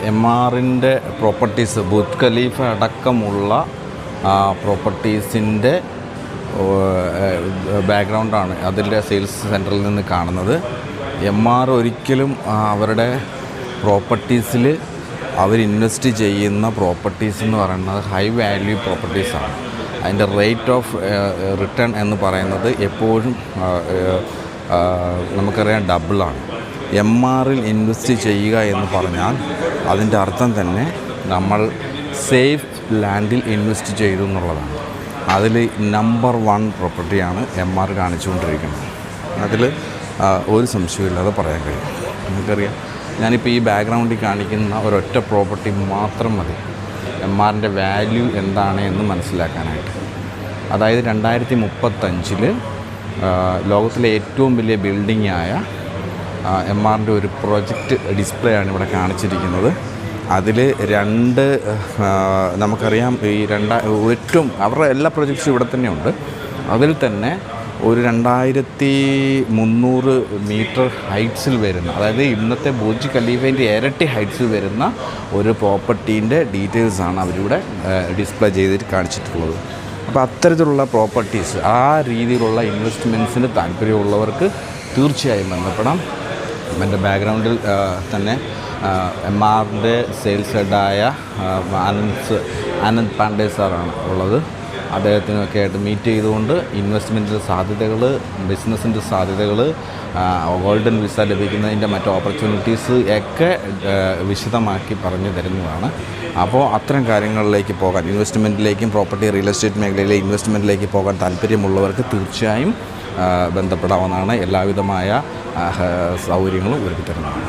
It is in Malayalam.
എം ആറിൻ്റെ പ്രോപ്പർട്ടീസ് ബുർജ് ഖലീഫ അടക്കമുള്ള പ്രോപ്പർട്ടീസിൻ്റെ ബാക്ക്ഗ്രൗണ്ടാണ് അതിൻ്റെ സെയിൽസ് സെൻറ്ററിൽ നിന്ന് കാണുന്നത്. എം ആർ ഒരിക്കലും അവരുടെ പ്രോപ്പർട്ടീസിൽ അവർ ഇൻവെസ്റ്റ് ചെയ്യുന്ന പ്രോപ്പർട്ടീസ് എന്ന് പറയുന്നത് ഹൈ വാല്യൂ പ്രോപ്പർട്ടീസാണ്. അതിൻ്റെ റേറ്റ് ഓഫ് റിട്ടേൺ എന്ന് പറയുന്നത് എപ്പോഴും നമുക്കറിയാം ഡബിളാണ്. എം ആറിൽ ഇൻവെസ്റ്റ് ചെയ്യുക എന്ന് പറഞ്ഞാൽ അതിൻ്റെ അർത്ഥം തന്നെ നമ്മൾ സേഫ് ലാൻഡിൽ ഇൻവെസ്റ്റ് ചെയ്തു എന്നുള്ളതാണ്. അതിൽ നമ്പർ 1 പ്രോപ്പർട്ടിയാണ് എം ആർ കാണിച്ചുകൊണ്ടിരിക്കുന്നത്. അതിൽ ഒരു സംശയമില്ലാതെ പറയാൻ കഴിയും. നമുക്കറിയാം, ഞാനിപ്പോൾ ഈ ബാക്ക്ഗ്രൗണ്ടിൽ കാണിക്കുന്ന ഒരൊറ്റ പ്രോപ്പർട്ടി മാത്രം മതി എം ആറിൻ്റെ വാല്യൂ എന്താണ് എന്ന് മനസ്സിലാക്കാനായിട്ട്. അതായത് 2035 ലോകത്തിലെ ഏറ്റവും വലിയ ബിൽഡിങ്ങായ എം ആറിൻ്റെ ഒരു പ്രൊജക്റ്റ് ഡിസ്പ്ലേ ആണ് ഇവിടെ കാണിച്ചിരിക്കുന്നത്. അതിൽ നമുക്കറിയാം ഈ ഏറ്റവും അവരുടെ എല്ലാ പ്രൊജക്ട്സും ഇവിടെ തന്നെയുണ്ട്. അതിൽ തന്നെ ഒരു 2300 മീറ്റർ ഹൈറ്റ്സിൽ വരുന്ന, അതായത് ഇന്നത്തെ ബുർജ് ഖലീഫേൻ്റെ ഇരട്ടി ഹൈറ്റ്സിൽ വരുന്ന ഒരു പ്രോപ്പർട്ടീൻ്റെ ഡീറ്റെയിൽസാണ് അവരിവിടെ ഡിസ്പ്ലേ ചെയ്തിട്ട് കാണിച്ചിട്ടുള്ളത്. അപ്പോൾ അത്തരത്തിലുള്ള പ്രോപ്പർട്ടീസ്, ആ രീതിയിലുള്ള ഇൻവെസ്റ്റ്മെൻറ്റ്സിന് താല്പര്യമുള്ളവർക്ക് തീർച്ചയായും ബന്ധപ്പെടാം. എൻ്റെ ബാക്ക്ഗ്രൗണ്ടിൽ തന്നെ എം ആറിൻ്റെ സെയിൽസ് ഹെഡായ ആനന്ദ് പാണ്ഡെ സാറാണ് ഉള്ളത്. അദ്ദേഹത്തിനൊക്കെ ആയിട്ട് മീറ്റ് ചെയ്തുകൊണ്ട് ഇൻവെസ്റ്റ്മെൻറ്റിൻ്റെ സാധ്യതകൾ, ബിസിനസ്സിൻ്റെ സാധ്യതകൾ, ഗോൾഡൻ വിസ ലഭിക്കുന്നതിൻ്റെ മറ്റ് ഓപ്പർച്യൂണിറ്റീസ് ഒക്കെ വിശദമാക്കി പറഞ്ഞു തരുന്നതാണ്. അപ്പോൾ അത്തരം കാര്യങ്ങളിലേക്ക് പോകാൻ, ഇൻവെസ്റ്റ്മെൻറ്റിലേക്കും പ്രോപ്പർട്ടി റിയൽ എസ്റ്റേറ്റ് മേഖലയിലെ ഇൻവെസ്റ്റ്മെൻറ്റിലേക്ക് പോകാൻ താല്പര്യമുള്ളവർക്ക് തീർച്ചയായും ബന്ധപ്പെടാവുന്നതാണ്. എല്ലാവിധമായ സൗകര്യങ്ങളും ഒരുക്കി തരുന്നതാണ്.